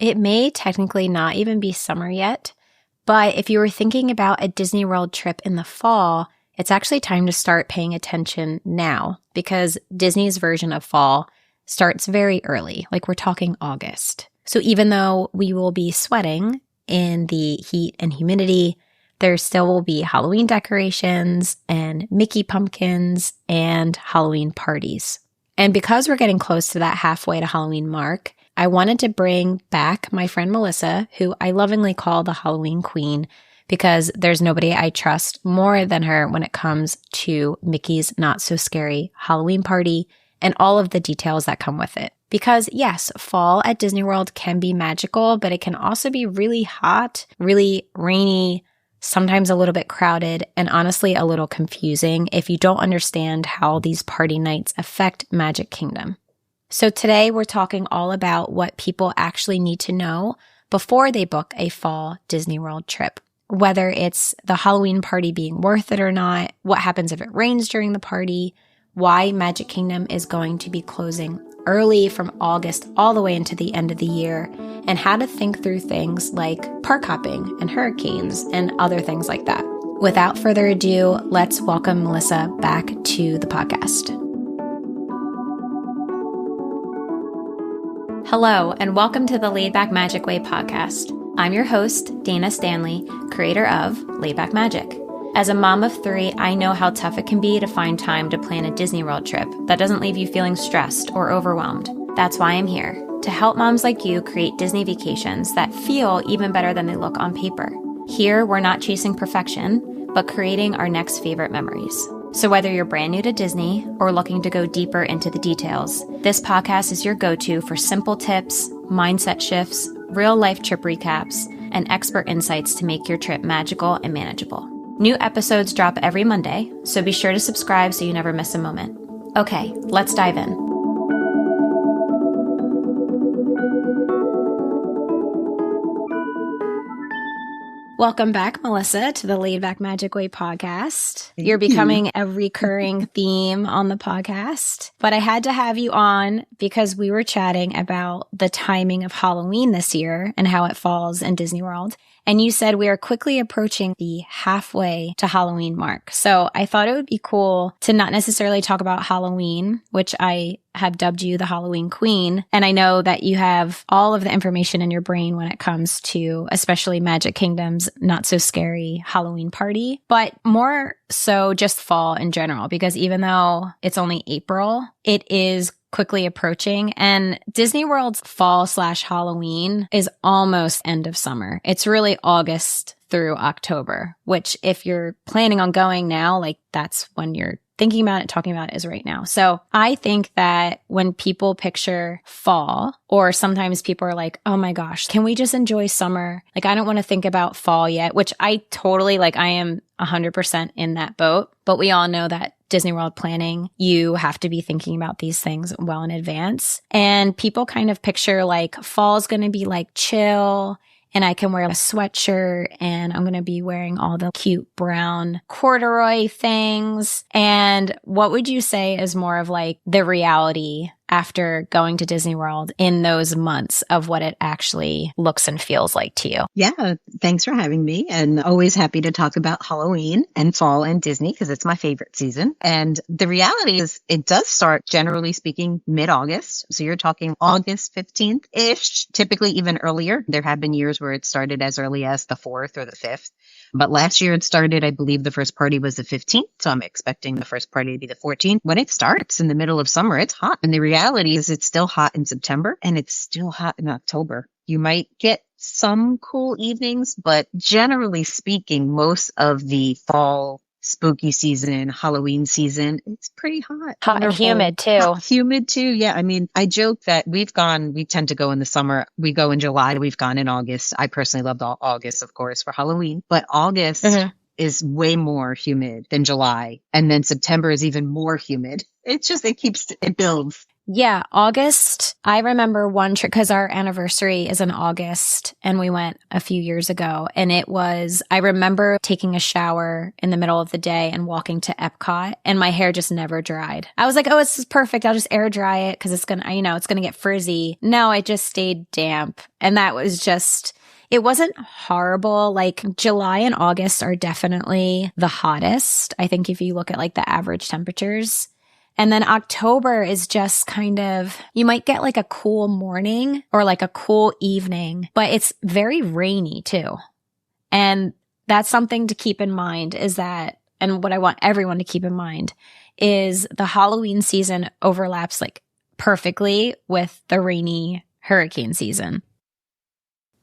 It may technically not even be summer yet, but if you were thinking about a Disney World trip in the fall, it's actually time to start paying attention now because Disney's version of fall starts very early, like we're talking August. So even though we will be sweating in the heat and humidity, there still will be Halloween decorations and Mickey pumpkins and Halloween parties. And because we're getting close to that halfway to Halloween mark, I wanted to bring back my friend Melissa, who I lovingly call the Halloween Queen, because there's nobody I trust more than her when it comes to Mickey's Not So Scary Halloween Party and all of the details that come with it. Because yes, fall at Disney World can be magical, but it can also be really hot, really rainy, sometimes a little bit crowded, and honestly a little confusing if you don't understand how these party nights affect Magic Kingdom. So today we're talking all about what people actually need to know before they book a fall Disney World trip. Whether it's the Halloween party being worth it or not, what happens if it rains during the party, why Magic Kingdom is going to be closing early from August all the way into the end of the year, and how to think through things like park hopping and hurricanes and other things like that. Without further ado, let's welcome Melissa back to the podcast. Hello, and welcome to the Laid Back Magic Way podcast. I'm your host, Dana Stanley, creator of Laid Back Magic. As a mom of 3, I know how tough it can be to find time to plan a Disney World trip that doesn't leave you feeling stressed or overwhelmed. That's why I'm here, to help moms like you create Disney vacations that feel even better than they look on paper. Here, we're not chasing perfection, but creating our next favorite memories. So whether you're brand new to Disney or looking to go deeper into the details, this podcast is your go-to for simple tips, mindset shifts, real-life trip recaps, and expert insights to make your trip magical and manageable. New episodes drop every Monday, so be sure to subscribe so you never miss a moment. Okay, let's dive in. Welcome back, Melissa, to the Laid Back Magic Way podcast. You're becoming a recurring theme on the podcast, but I had to have you on because we were chatting about the timing of Halloween this year and how it falls in Disney World. And you said we are quickly approaching the halfway to Halloween mark. So I thought it would be cool to not necessarily talk about Halloween, which I have dubbed you the Halloween Queen. And I know that you have all of the information in your brain when it comes to especially Magic Kingdom's Not So Scary Halloween Party, but more so just fall in general, because even though it's only April, it is quickly approaching, and Disney World's fall/Halloween is almost end of summer. It's really August through October, which if you're planning on going now, like that's when you're thinking about it, talking about it is right now. So I think that when people picture fall, or sometimes people are like, oh my gosh, can we just enjoy summer? Like, I don't want to think about fall yet, which I totally I am 100% in that boat. But we all know that Disney World planning, you have to be thinking about these things well in advance. And people kind of picture fall's going to be chill, and I can wear a sweatshirt, and I'm going to be wearing all the cute brown corduroy things. And what would you say is more of the reality after going to Disney World in those months of what it actually looks and feels like to you? Yeah, thanks for having me, and always happy to talk about Halloween and fall and Disney because it's my favorite season. And the reality is it does start, generally speaking, mid-August. So you're talking August 15th-ish, typically even earlier. There have been years where it started as early as the 4th or the 5th. But last year it started, I believe the first party was the 15th. So I'm expecting the first party to be the 14th. When it starts in the middle of summer, it's hot. And the reality is it's still hot in September and it's still hot in October. You might get some cool evenings, but generally speaking, most of the fall spooky season, Halloween season, it's pretty hot. Hot and humid too. Humid too. Yeah. I mean, I joke that we tend to go in the summer. We go in July. We've gone in August. I personally loved August, of course, for Halloween, but August is way more humid than July. And then September is even more humid. It builds. Yeah, August. I remember one trip because our anniversary is in August and we went a few years ago. And I remember taking a shower in the middle of the day and walking to Epcot and my hair just never dried. I was like, oh, this is perfect. I'll just air dry it because it's going to, it's going to get frizzy. No, it just stayed damp. And that was just, it wasn't horrible. Like July and August are definitely the hottest. I think if you look at like the average temperatures. And then October is just kind of, you might get like a cool morning or like a cool evening, but it's very rainy too. And that's something to keep in mind is that, and what I want everyone to keep in mind is the Halloween season overlaps like perfectly with the rainy hurricane season.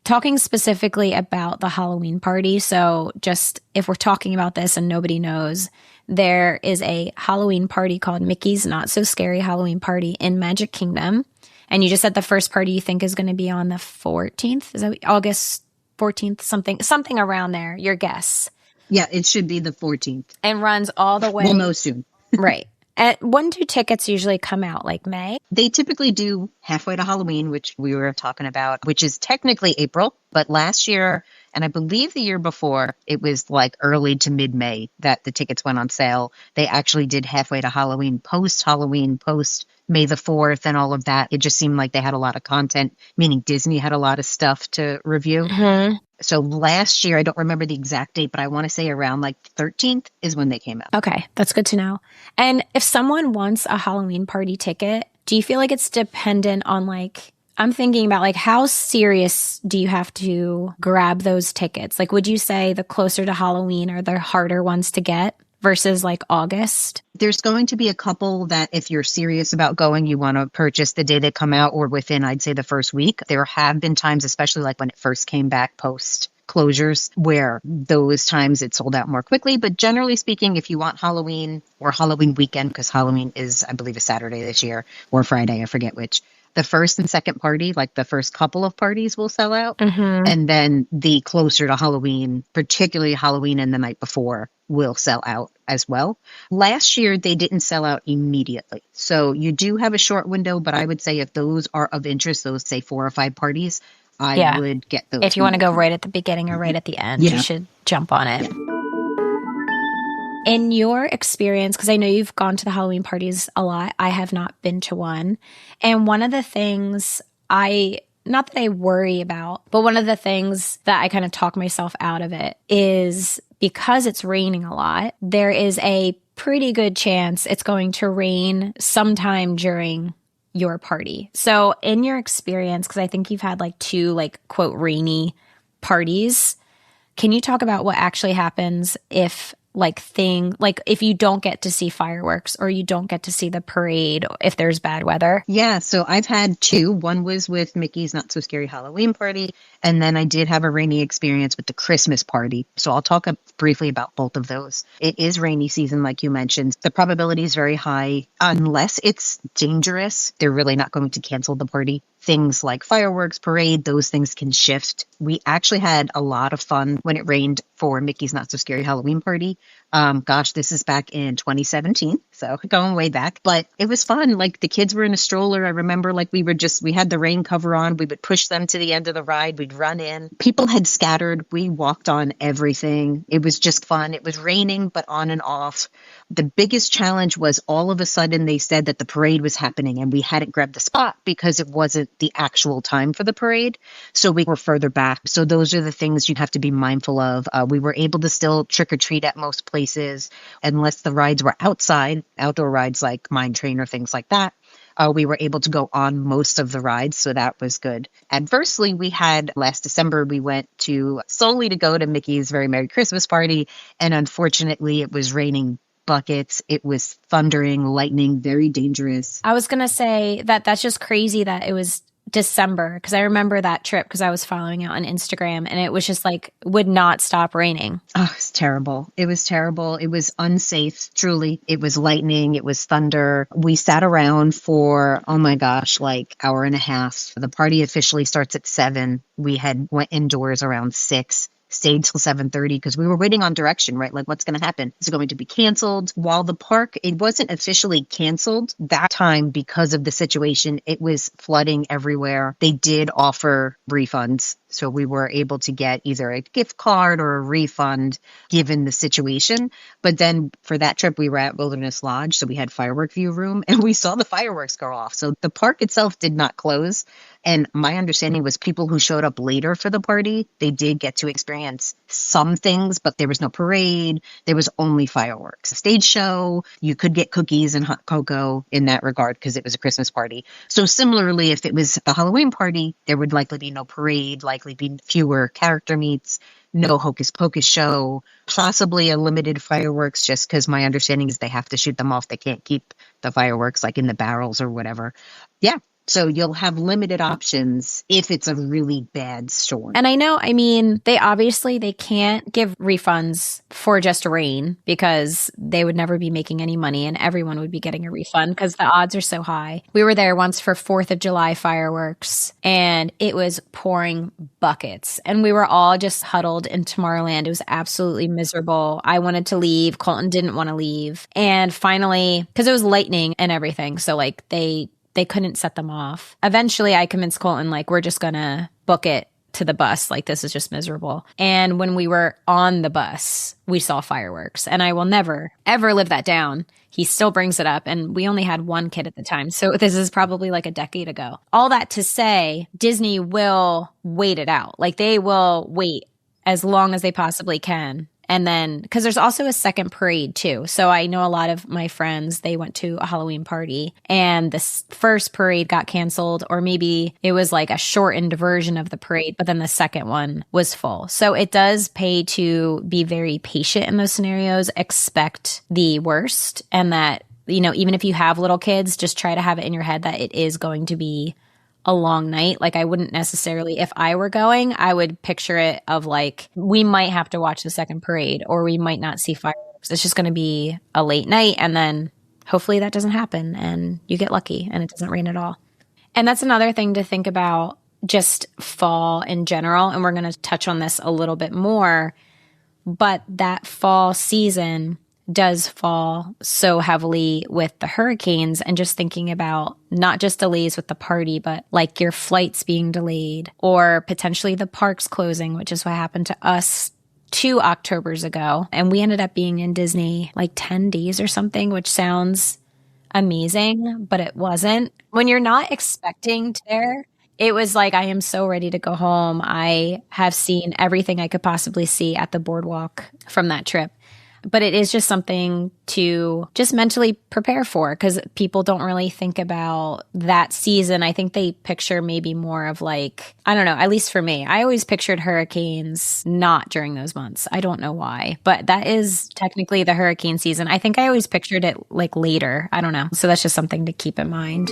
Talking specifically about the Halloween party. So just if we're talking about this and nobody knows, there is a Halloween party called Mickey's Not So Scary Halloween Party in Magic Kingdom. And you just said the first party you think is going to be on the 14th. Is that August 14th? Something around there. Your guess. Yeah, it should be the 14th. And runs all the way. We'll know soon. Right. When do tickets usually come out? Like May? They typically do halfway to Halloween, which we were talking about, which is technically April. But last year, and I believe the year before, it was like early to mid-May that the tickets went on sale. They actually did halfway to Halloween, post May the 4th and all of that. It just seemed like they had a lot of content, meaning Disney had a lot of stuff to review. Mm-hmm. So last year, I don't remember the exact date, but I want to say around like 13th is when they came out. Okay, that's good to know. And if someone wants a Halloween party ticket, do you feel like it's dependent on like, I'm thinking about like how serious do you have to grab those tickets? Like, would you say the closer to Halloween are the harder ones to get versus like August? There's going to be a couple that if you're serious about going, you want to purchase the day they come out or within, I'd say, the first week. There have been times, especially like when it first came back post closures, where those times it sold out more quickly. But generally speaking, if you want Halloween or Halloween weekend, because Halloween is, I believe, a Saturday this year or Friday, I forget which. The first and second party, like the first couple of parties will sell out. Mm-hmm. And then the closer to Halloween, particularly Halloween and the night before, will sell out as well. Last year, they didn't sell out immediately. So you do have a short window, but I would say if those are of interest, those say 4 or 5 parties, I would get those. If you want to go right at the beginning or right at the end, you should jump on it. Yeah. In your experience, because I know you've gone to the Halloween parties a lot, I have not been to one. And one of the things not that I worry about, but one of the things that I kind of talk myself out of it is because it's raining a lot, there is a pretty good chance it's going to rain sometime during your party. So in your experience, because I think you've had like 2 like quote rainy parties, can you talk about what actually happens if if you don't get to see fireworks or you don't get to see the parade if there's bad weather? Yeah, so I've had 2. One was with Mickey's Not So Scary Halloween Party, and then I did have a rainy experience with the Christmas party. So I'll talk briefly about both of those. It is rainy season, like you mentioned. The probability is very high. Unless it's dangerous, they're really not going to cancel the party. Things like fireworks, parade, those things can shift. We actually had a lot of fun when it rained for Mickey's Not So Scary Halloween Party. This is back in 2017, so going way back. But it was fun. Like the kids were in a stroller. I remember like we had the rain cover on. We would push them to the end of the ride. We'd run in. People had scattered. We walked on everything. It was just fun. It was raining, but on and off. The biggest challenge was all of a sudden they said that the parade was happening and we hadn't grabbed the spot because it wasn't the actual time for the parade. So we were further back. So those are the things you have to be mindful of. We were able to still trick or treat at most places unless the rides were outside, outdoor rides like Mine Train or things like that. We were able to go on most of the rides, so that was good. Adversely, we had last December, we went solely to go to Mickey's Very Merry Christmas Party, and unfortunately, it was raining buckets. It was thundering, lightning, very dangerous. I was going to say that's just crazy that it was December, because I remember that trip because I was following it on Instagram and it was just like would not stop raining. Oh, it was terrible. It was terrible. It was unsafe, truly. It was lightning. It was thunder. We sat around for, oh my gosh, like hour and a half. The party officially starts at 7. We went indoors around 6. stayed till 7:30 because we were waiting on direction, right? Like, what's going to happen? Is it going to be canceled? While the park, it wasn't officially canceled that time because of the situation. It was flooding everywhere. They did offer refunds. So we were able to get either a gift card or a refund given the situation. But then for that trip, we were at Wilderness Lodge. So we had firework view room and we saw the fireworks go off. So the park itself did not close. And my understanding was people who showed up later for the party, they did get to experience some things, but there was no parade. There was only fireworks. Stage show, you could get cookies and hot cocoa in that regard because it was a Christmas party. So similarly, if it was a Halloween party, there would likely be no parade, likely be fewer character meets, no hocus pocus show, possibly a limited fireworks just because my understanding is they have to shoot them off. They can't keep the fireworks like in the barrels or whatever. Yeah. So you'll have limited options if it's a really bad storm. And I know, I mean, they can't give refunds for just rain because they would never be making any money and everyone would be getting a refund because the odds are so high. We were there once for 4th of July fireworks and it was pouring buckets and we were all just huddled in Tomorrowland. It was absolutely miserable. I wanted to leave. Colton didn't want to leave. And finally, because it was lightning and everything. So like they couldn't set them off. Eventually, I convinced Colton, like, we're just going to book it to the bus. Like, this is just miserable. And when we were on the bus, we saw fireworks. And I will never, ever live that down. He still brings it up. And we only had one kid at the time. So this is probably like a decade ago. All that to say, Disney will wait it out. Like, they will wait as long as they possibly can. And then, because there's also a second parade too. So I know a lot of my friends, they went to a Halloween party and this first parade got canceled, or maybe it was like a shortened version of the parade, but then the second one was full. So it does pay to be very patient in those scenarios, expect the worst, and that, you know, even if you have little kids, just try to have it in your head that it is going to be a long night. Like I wouldn't necessarily, if I were going, I would picture it of like, we might have to watch the second parade or we might not see fireworks. It's just going to be a late night. And then hopefully that doesn't happen and you get lucky and it doesn't rain at all. And that's another thing to think about, just fall in general. And we're going to touch on this a little bit more, but that fall season does fall so heavily with the hurricanes, and just thinking about not just delays with the party, but like your flights being delayed or potentially the parks closing, which is what happened to us 2 Octobers ago. And we ended up being in Disney like 10 days or something, which sounds amazing, but it wasn't. When you're not expecting to there, it was like, I am so ready to go home. I have seen everything I could possibly see at the boardwalk from that trip. But it is just something to just mentally prepare for, because people don't really think about that season. I think they picture maybe more of like, I don't know, at least for me, I always pictured hurricanes not during those months. I don't know why, but that is technically the hurricane season. I think I always pictured it like later. I don't know. So that's just something to keep in mind.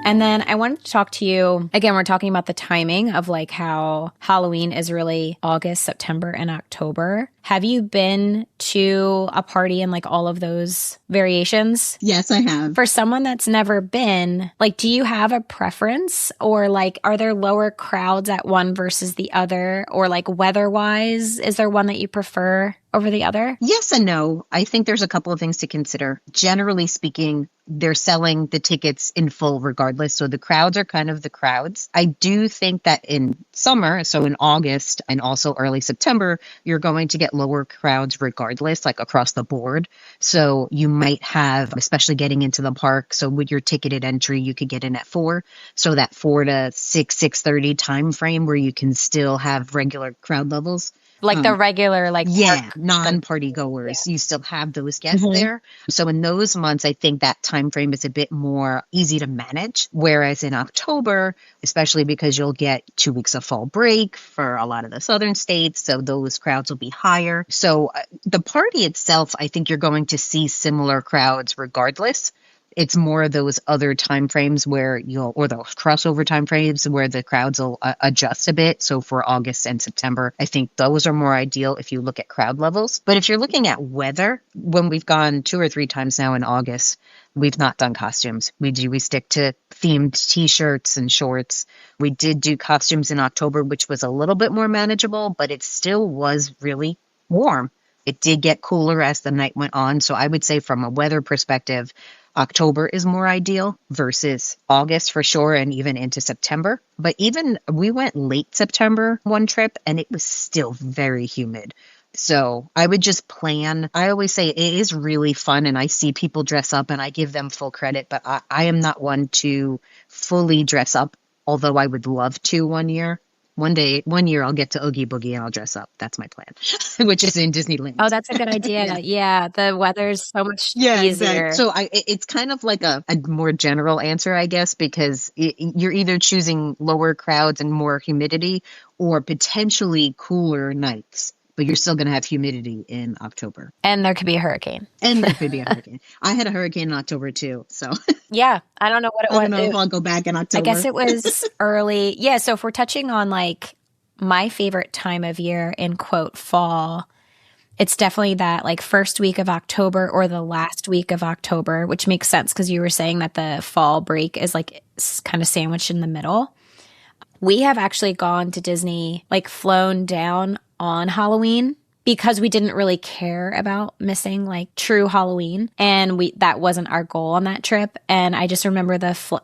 And then I wanted to talk to you, again, we're talking about the timing of like how Halloween is really August, September, and October. Have you been to a party in like all of those variations? Yes, I have. For someone that's never been, like, do you have a preference, or like, are there lower crowds at one versus the other, or like weather-wise, is there one that you prefer over the other? Yes and no. I think there's a couple of things to consider. Generally speaking, they're selling the tickets in full regardless. So the crowds are kind of the crowds. I do think that in summer, so in August and also early September, you're going to get lower crowds regardless, like across the board. So you might have, especially getting into the park. So with your ticketed entry, you could get in at 4. So that 4 to 6:30 time frame where you can still have regular crowd levels. Like the regular, like, park, non-party goers, you still have those guests there. So in those months, I think that time frame is a bit more easy to manage. Whereas in October, especially because you'll get 2 weeks of fall break for a lot of the southern states, so those crowds will be higher. So the party itself, I think you're going to see similar crowds regardless. It's more of those other time frames where or those crossover time frames where the crowds will adjust a bit. So for August and September, I think those are more ideal if you look at crowd levels. But if you're looking at weather, when we've gone 2 or 3 times now in August, we've not done costumes. We stick to themed t-shirts and shorts. We did do costumes in October, which was a little bit more manageable, but it still was really warm. It did get cooler as the night went on. So I would say from a weather perspective, October is more ideal versus August for sure, and even into September. But even we went late September one trip and it was still very humid. So I would just plan. I always say it is really fun and I see people dress up and I give them full credit, but I am not one to fully dress up, although I would love to one year. One year I'll get to Oogie Boogie and I'll dress up. That's my plan, which is in Disneyland. Oh, that's a good idea. Yeah, the weather's so much easier. Exactly. So it's kind of like a more general answer, I guess, because you're either choosing lower crowds and more humidity or potentially cooler nights. But you're still going to have humidity in October. And there could be a hurricane. I had a hurricane in October too. So yeah, I don't know what it was. I don't know if I'll go back in October. I guess it was early. Yeah. So if we're touching on like my favorite time of year in quote fall, it's definitely that like first week of October or the last week of October, which makes sense because you were saying that the fall break is like kind of sandwiched in the middle. We have actually gone to Disney, like flown down on Halloween because we didn't really care about missing like true Halloween. And that wasn't our goal on that trip. And I just remember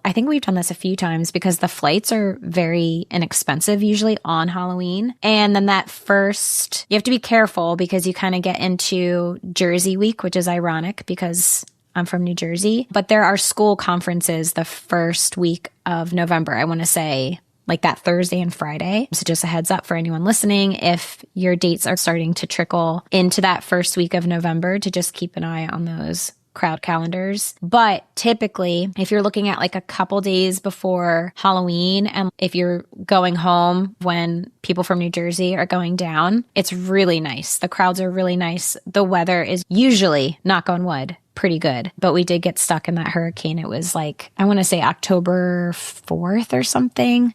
I think we've done this a few times because the flights are very inexpensive usually on Halloween. And then you have to be careful because you kind of get into Jersey week, which is ironic because I'm from New Jersey. But there are school conferences the first week of November, I want to say, like that Thursday and Friday. So just a heads up for anyone listening, if your dates are starting to trickle into that first week of November, to just keep an eye on those crowd calendars. But typically, if you're looking at like a couple days before Halloween, and if you're going home when people from New Jersey are going down, it's really nice. The crowds are really nice. The weather is usually, knock on wood, pretty good. But we did get stuck in that hurricane. It was like, I want to say October 4th or something.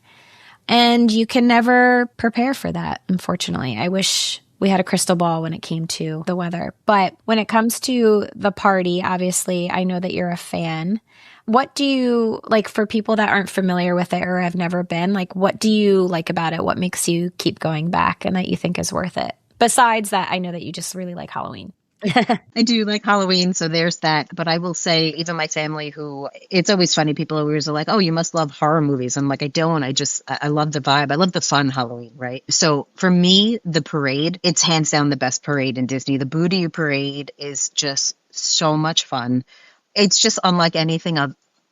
And you can never prepare for that, unfortunately. I wish we had a crystal ball when it came to the weather. But when it comes to the party, obviously, I know that you're a fan. What do you like for people that aren't familiar with it or have never been? Like, what do you like about it? What makes you keep going back and that you think is worth it? Besides that, I know that you just really like Halloween. I do like Halloween, so there's that. But I will say, even my family, it's always funny, people always are like, oh, you must love horror movies. I'm like, I don't. I love the vibe. I love the fun Halloween, right? So for me, the parade, it's hands down the best parade in Disney. The Boo-To-You parade is just so much fun. It's just unlike anything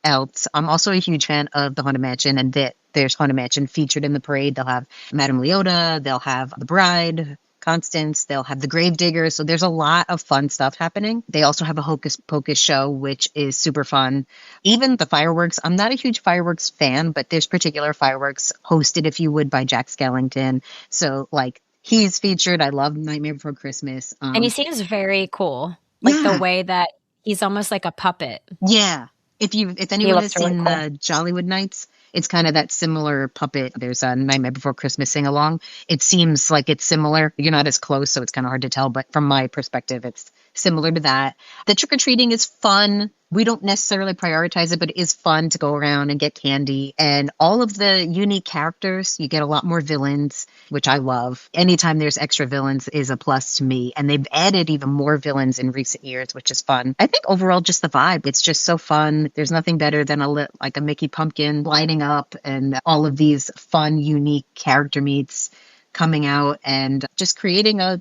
else. I'm also a huge fan of the Haunted Mansion, and there's Haunted Mansion featured in the parade. They'll have Madame Leota, they'll have the bride, Constance, they'll have the Gravedigger. So there's a lot of fun stuff happening. They also have a Hocus Pocus show, which is super fun. Even the fireworks, I'm not a huge fireworks fan, but there's particular fireworks hosted, if you would, by Jack Skellington. So like he's featured. I love Nightmare Before Christmas. And he seems very cool. Like the way that he's almost like a puppet. Yeah. If anyone has seen the Jollywood Nights, it's kind of that similar puppet. There's a Nightmare Before Christmas sing-along. It seems like it's similar. You're not as close, so it's kind of hard to tell. But from my perspective, it's similar to that. The trick-or-treating is fun. We don't necessarily prioritize it, but it is fun to go around and get candy. And all of the unique characters, you get a lot more villains, which I love. Anytime there's extra villains is a plus to me. And they've added even more villains in recent years, which is fun. I think overall, just the vibe. It's just so fun. There's nothing better than a Mickey pumpkin lighting up and all of these fun, unique character meets coming out and just creating a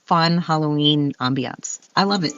fun Halloween ambiance. I love it.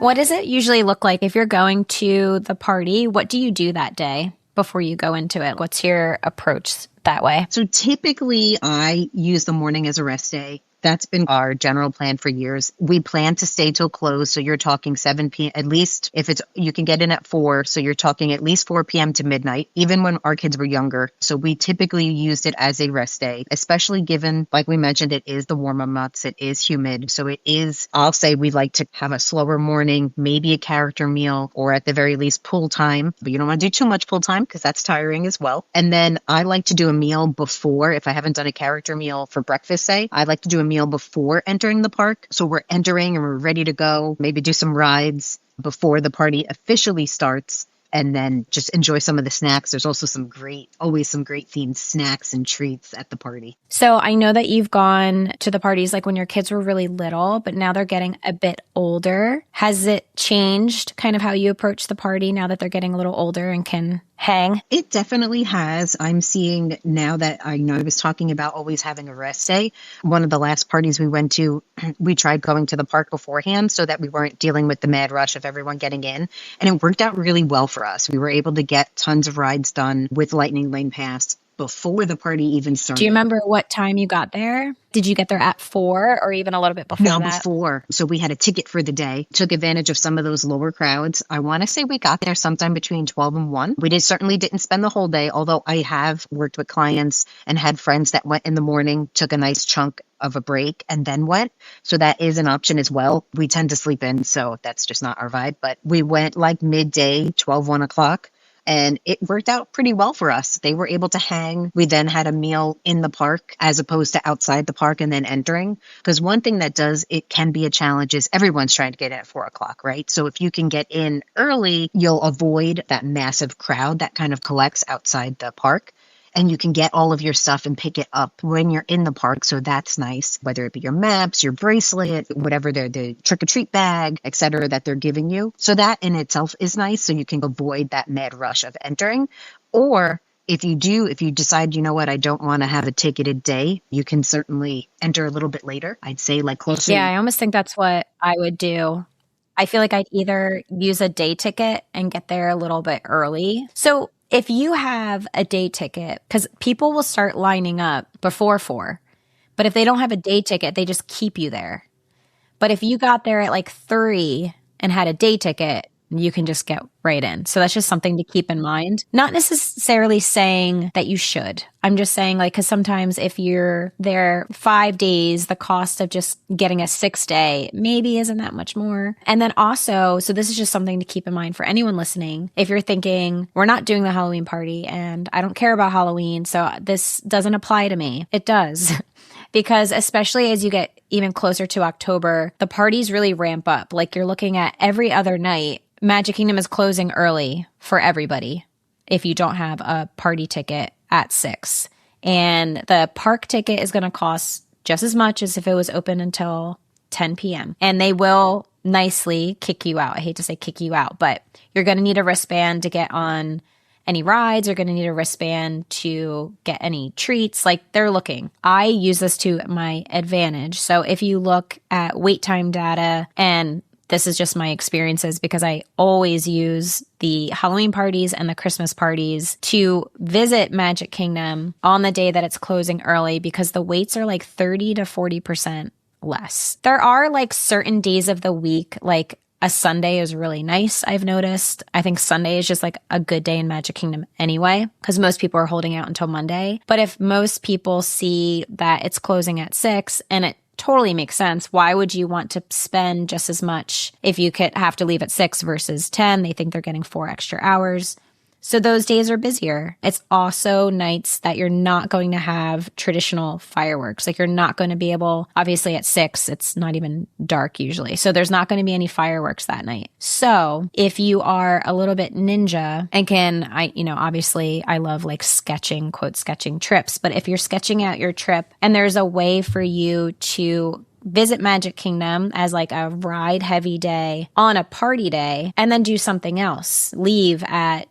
What does it usually look like if you're going to the party? What do you do that day before you go into it? What's your approach that way? So typically I use the morning as a rest day. That's been our general plan for years. We plan to stay till close. So you're talking 7 p.m. At least if it's, you can get in at 4. So you're talking at least 4 p.m. to midnight, even when our kids were younger. So we typically used it as a rest day, especially given, like we mentioned, it is the warm up months. It is humid. So it is, I'll say we like to have a slower morning, maybe a character meal, or at the very least pool time. But you don't want to do too much pool time because that's tiring as well. And then I like to do a meal before, if I haven't done a character meal for breakfast, say, I like to do a meal before entering the park. So we're entering and we're ready to go, maybe do some rides before the party officially starts, and then just enjoy some of the snacks. There's also always some great themed snacks and treats at the party. So I know that you've gone to the parties like when your kids were really little, but now they're getting a bit older. Has it changed kind of how you approach the party now that they're getting a little older and can hang? It definitely has. I'm seeing now that I was talking about always having a rest day. One of the last parties we went to, we tried going to the park beforehand so that we weren't dealing with the mad rush of everyone getting in. And it worked out really well for us. We were able to get tons of rides done with Lightning Lane Pass before the party even started. Do you remember what time you got there? Did you get there at 4 or even a little bit before that? No, before. So we had a ticket for the day, took advantage of some of those lower crowds. I want to say we got there sometime between 12 and 1. We certainly didn't spend the whole day, although I have worked with clients and had friends that went in the morning, took a nice chunk of a break and then went. So that is an option as well. We tend to sleep in, so that's just not our vibe. But we went like midday, 12, 1 o'clock. And it worked out pretty well for us. They were able to hang. We then had a meal in the park as opposed to outside the park and then entering. Because one thing it can be a challenge is everyone's trying to get in at 4 o'clock, right? So if you can get in early, you'll avoid that massive crowd that kind of collects outside the park. And you can get all of your stuff and pick it up when you're in the park. So that's nice, whether it be your maps, your bracelet, whatever the trick-or-treat bag, et cetera, that they're giving you. So that in itself is nice. So you can avoid that mad rush of entering. Or if you decide, you know what, I don't want to have a ticketed day, you can certainly enter a little bit later. I'd say like closer. Yeah, I almost think that's what I would do. I feel like I'd either use a day ticket and get there a little bit early. So if you have a day ticket, because people will start lining up before 4, but if they don't have a day ticket, they just keep you there. But if you got there at like 3 and had a day ticket, you can just get right in. So that's just something to keep in mind. Not necessarily saying that you should. I'm just saying because sometimes if you're there 5 days, the cost of just getting a 6th day maybe isn't that much more. And then also, so this is just something to keep in mind for anyone listening. If you're thinking, we're not doing the Halloween party and I don't care about Halloween, so this doesn't apply to me. It does. Because especially as you get even closer to October, the parties really ramp up. Like you're looking at every other night, Magic Kingdom is closing early for everybody if you don't have a party ticket at 6. And the park ticket is going to cost just as much as if it was open until 10 p.m. And they will nicely kick you out. I hate to say kick you out, but you're going to need a wristband to get on any rides. You're going to need a wristband to get any treats. Like they're looking. I use this to my advantage. So if you look at wait time data, and this is just my experiences because I always use the Halloween parties and the Christmas parties to visit Magic Kingdom on the day that it's closing early because the waits are like 30 to 40% less. There are like certain days of the week, like a Sunday is really nice, I've noticed. I think Sunday is just like a good day in Magic Kingdom anyway, because most people are holding out until Monday. But if most people see that it's closing at 6 and it totally makes sense, why would you want to spend just as much if you could have to leave at 6 versus 10? They think they're getting 4 extra hours. So those days are busier. It's also nights that you're not going to have traditional fireworks. Like you're not going to be able, obviously at 6, it's not even dark usually. So there's not going to be any fireworks that night. So if you are a little bit ninja and obviously I love like sketching, quote, sketching trips. But if you're sketching out your trip and there's a way for you to visit Magic Kingdom as like a ride heavy day on a party day and then do something else. Leave at,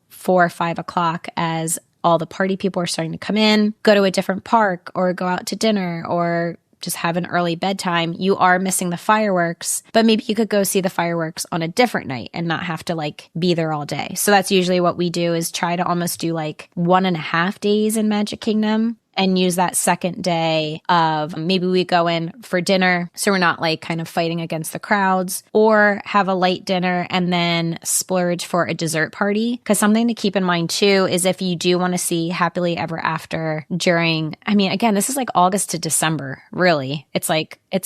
4 or 5 o'clock as all the party people are starting to come in, go to a different park or go out to dinner or just have an early bedtime. You are missing the fireworks, but maybe you could go see the fireworks on a different night and not have to like be there all day. So that's usually what we do is try to almost do like 1.5 days in Magic Kingdom and use that second day of maybe we go in for dinner so we're not like kind of fighting against the crowds, or have a light dinner and then splurge for a dessert party. Because something to keep in mind too is if you do want to see Happily Ever After during, I mean, again, this is like August to December, really. It's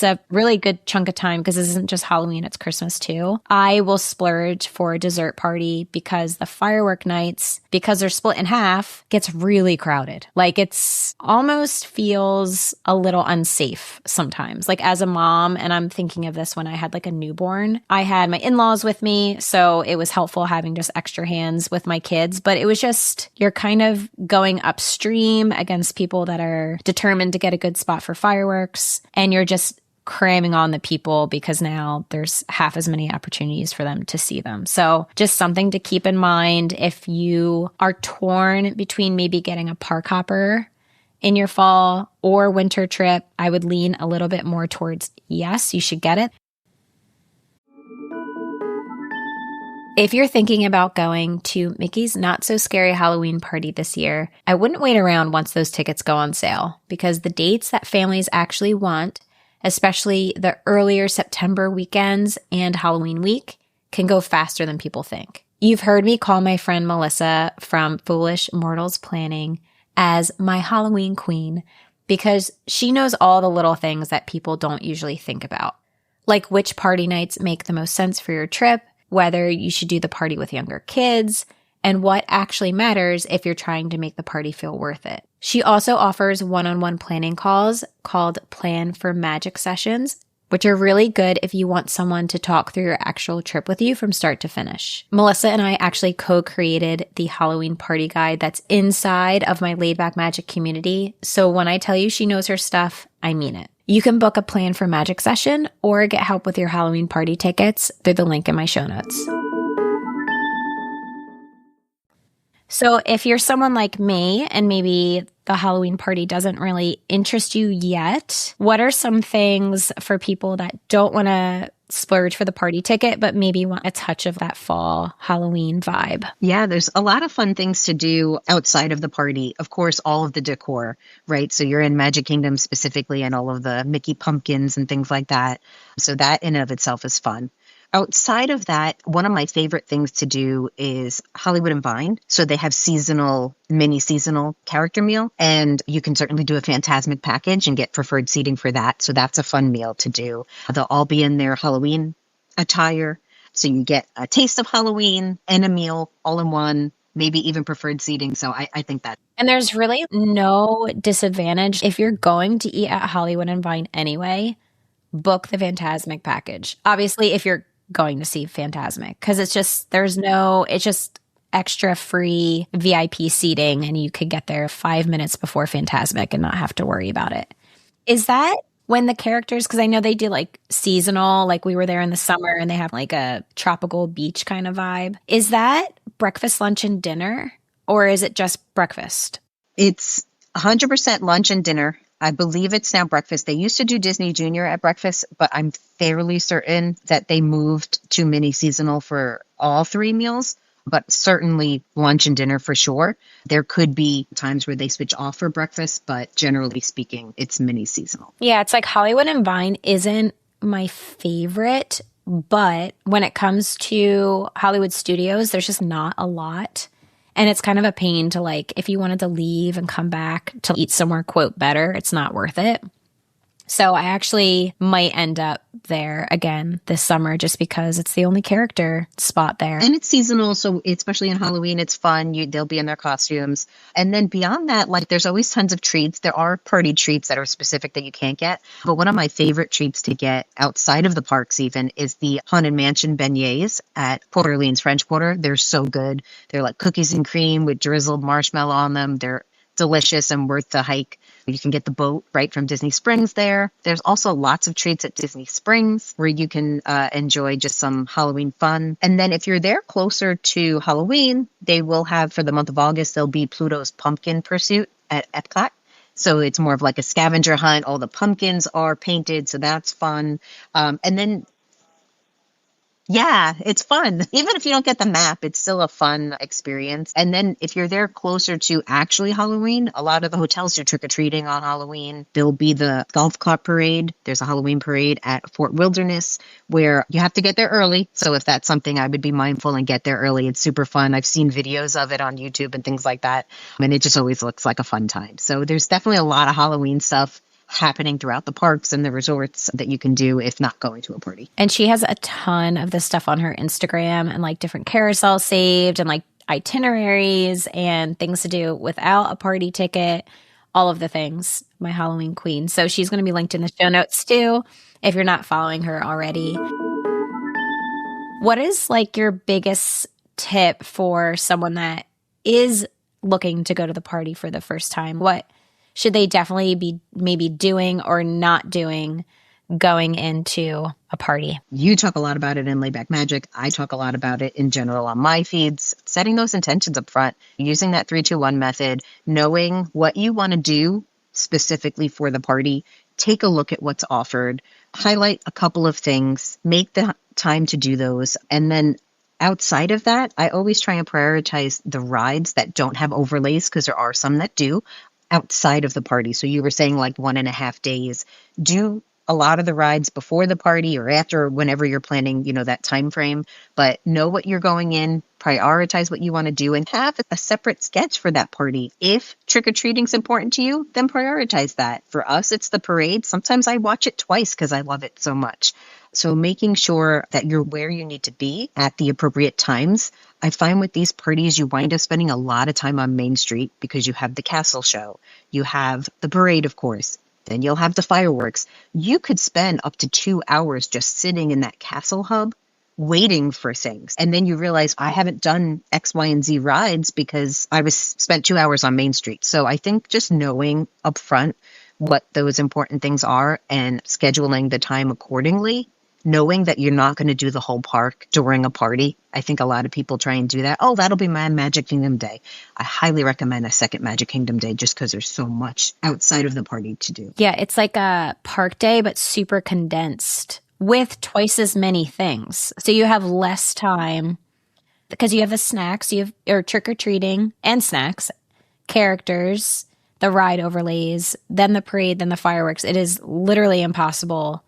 a really good chunk of time because this isn't just Halloween, it's Christmas too. I will splurge for a dessert party because the firework nights, because they're split in half, gets really crowded. Like it's almost feels a little unsafe sometimes. Like as a mom, and I'm thinking of this when I had like a newborn, I had my in-laws with me, so it was helpful having just extra hands with my kids, but it was just, you're kind of going upstream against people that are determined to get a good spot for fireworks, and you're just cramming on the people because now there's half as many opportunities for them to see them. So just something to keep in mind if you are torn between maybe getting a park hopper in your fall or winter trip. I would lean a little bit more towards yes, you should get it. If you're thinking about going to Mickey's Not So Scary Halloween Party this year, I wouldn't wait around once those tickets go on sale, because the dates that families actually want, especially the earlier September weekends and Halloween week, can go faster than people think. You've heard me call my friend Melissa from Foolish Mortals Planning as my Halloween queen because she knows all the little things that people don't usually think about, like which party nights make the most sense for your trip, whether you should do the party with younger kids, and what actually matters if you're trying to make the party feel worth it. She also offers one-on-one planning calls called Plan for Magic sessions, which are really good if you want someone to talk through your actual trip with you from start to finish. Melissa and I actually co-created the Halloween party guide that's inside of my Laid Back Magic community, so when I tell you she knows her stuff, I mean it. You can book a Plan for Magic session or get help with your Halloween party tickets through the link in my show notes. So if you're someone like me and maybe the Halloween party doesn't really interest you yet, what are some things for people that don't want to splurge for the party ticket, but maybe want a touch of that fall Halloween vibe? Yeah, there's a lot of fun things to do outside of the party. Of course, all of the decor, right? So you're in Magic Kingdom specifically and all of the Mickey pumpkins and things like that. So that in and of itself is fun. Outside of that, one of my favorite things to do is Hollywood and Vine. So they have mini seasonal character meal, and you can certainly do a Fantasmic package and get preferred seating for that. So that's a fun meal to do. They'll all be in their Halloween attire. So you get a taste of Halloween and a meal all in one, maybe even preferred seating. So I think that. And there's really no disadvantage. If you're going to eat at Hollywood and Vine anyway, book the Fantasmic package. Obviously, if you're going to see Fantasmic, because it's just extra free VIP seating, and you could get there 5 minutes before Fantasmic and not have to worry about it. Is that when the characters, because I know they do like seasonal, like we were there in the summer and they have like a tropical beach kind of vibe. Is that breakfast, lunch, and dinner, or is it just breakfast? It's 100% lunch and dinner. I believe it's now breakfast. They used to do Disney Junior at breakfast, but I'm fairly certain that they moved to mini seasonal for all three meals, but certainly lunch and dinner for sure. There could be times where they switch off for breakfast, but generally speaking, it's mini seasonal. Yeah, it's like Hollywood and Vine isn't my favorite, but when it comes to Hollywood Studios, there's just not a lot. And it's kind of a pain to, like, if you wanted to leave and come back to eat somewhere, quote, better, it's not worth it. So I actually might end up there again this summer just because it's the only character spot there. And it's seasonal, so especially in Halloween, it's fun. They'll be in their costumes. And then beyond that, like, there's always tons of treats. There are party treats that are specific that you can't get. But one of my favorite treats to get outside of the parks even is the Haunted Mansion beignets at Port Orleans French Quarter. They're so good. They're like cookies and cream with drizzled marshmallow on them. They're delicious and worth the hike. You can get the boat right from Disney Springs there. There's also lots of treats at Disney Springs where you can enjoy just some Halloween fun. And then if you're there closer to Halloween, they will have, for the month of August, there'll be Pluto's Pumpkin Pursuit at Epcot. So it's more of like a scavenger hunt. All the pumpkins are painted, so that's fun. And then Yeah, it's fun. Even if you don't get the map, it's still a fun experience. And then if you're there closer to actually Halloween, a lot of the hotels do trick-or-treating on Halloween. There'll be the golf cart parade. There's a Halloween parade at Fort Wilderness where you have to get there early. So if that's something, I would be mindful and get there early. It's super fun. I've seen videos of it on YouTube and things like that. And it just always looks like a fun time. So there's definitely a lot of Halloween stuff happening throughout the parks and the resorts that you can do if not going to a party. And she has a ton of this stuff on her Instagram and like different carousels saved and like itineraries and things to do without a party ticket, all of the things, my Halloween queen. So she's going to be linked in the show notes too, if you're not following her already. What is like your biggest tip for someone that is looking to go to the party for the first time? What should they definitely be maybe doing or not doing going into a party? You talk a lot about it in Laid Back Magic. I talk a lot about it in general on my feeds. Setting those intentions up front, using that 3-2-1 method, knowing what you want to do specifically for the party. Take a look at what's offered, highlight a couple of things, make the time to do those, and then outside of that, I always try and prioritize the rides that don't have overlays because there are some that do outside of the party. So you were saying like 1.5 days. Do a lot of the rides before the party or after, whenever you're planning, that time frame, but know what you're going in, prioritize what you want to do, and have a separate sketch for that party. If trick-or-treating is important to you, then prioritize that. For us, it's the parade. Sometimes I watch it twice because I love it so much. So making sure that you're where you need to be at the appropriate times. I find with these parties, you wind up spending a lot of time on Main Street because you have the castle show, you have the parade, of course, then you'll have the fireworks. You could spend up to 2 hours just sitting in that castle hub waiting for things. And then you realize I haven't done X, Y, and Z rides because I was spent 2 hours on Main Street. So I think just knowing up front what those important things are and scheduling the time accordingly, knowing that you're not going to do the whole park during a party. I think a lot of people try and do that. Oh, that'll be my Magic Kingdom day. I highly recommend a second Magic Kingdom day just because there's so much outside of the party to do. Yeah, it's like a park day, but super condensed with twice as many things. So you have less time because you have the snacks, or trick-or-treating and snacks, characters, the ride overlays, then the parade, then the fireworks. It is literally impossible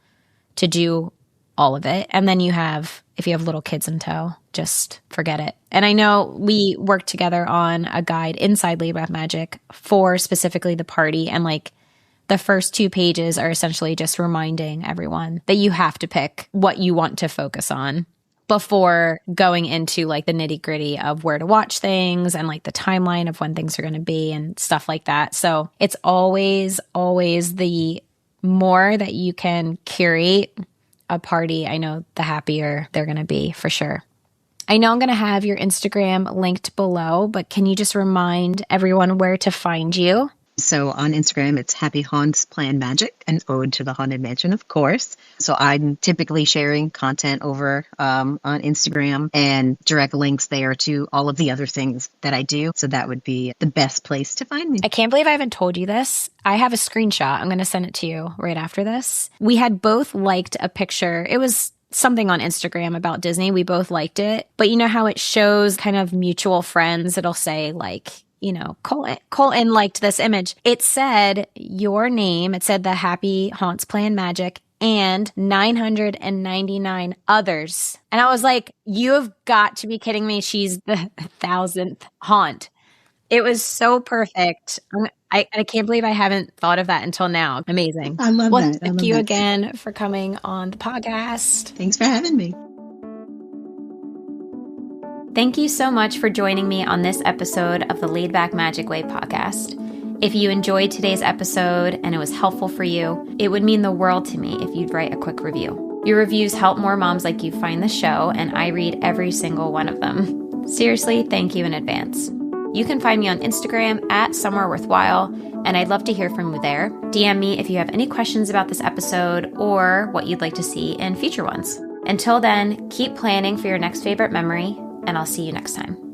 to do all of it. And then if you have little kids in tow, just forget it. And I know we worked together on a guide inside Laid Back Magic for specifically the party. And like the first 2 pages are essentially just reminding everyone that you have to pick what you want to focus on before going into like the nitty gritty of where to watch things and like the timeline of when things are going to be and stuff like that. So it's always the more that you can curate a party, I know the happier they're going to be for sure. I know I'm going to have your Instagram linked below, but can you just remind everyone where to find you? So on Instagram, it's Happy Haunts Plan Magic, an ode to the Haunted Mansion, of course. So I'm typically sharing content over on Instagram and direct links there to all of the other things that I do. So that would be the best place to find me. I can't believe I haven't told you this. I have a screenshot. I'm going to send it to you right after this. We had both liked a picture. It was something on Instagram about Disney. We both liked it. But you know how it shows kind of mutual friends? It'll say like, Colton liked this image. It said your name. It said the Happy Haunts Plan Magic and 999 others. And I was like, you have got to be kidding me. She's the 1,000th haunt. It was so perfect. I can't believe I haven't thought of that until now. Amazing. I love that. Thank you again for coming on the podcast. Thanks for having me. Thank you so much for joining me on this episode of the Laid Back Magic Way podcast. If you enjoyed today's episode and it was helpful for you, it would mean the world to me if you'd write a quick review. Your reviews help more moms like you find the show, and I read every single one of them. Seriously, thank you in advance. You can find me on Instagram at Somewhere Worthwhile, and I'd love to hear from you there. DM me if you have any questions about this episode or what you'd like to see in future ones. Until then, keep planning for your next favorite memory, and I'll see you next time.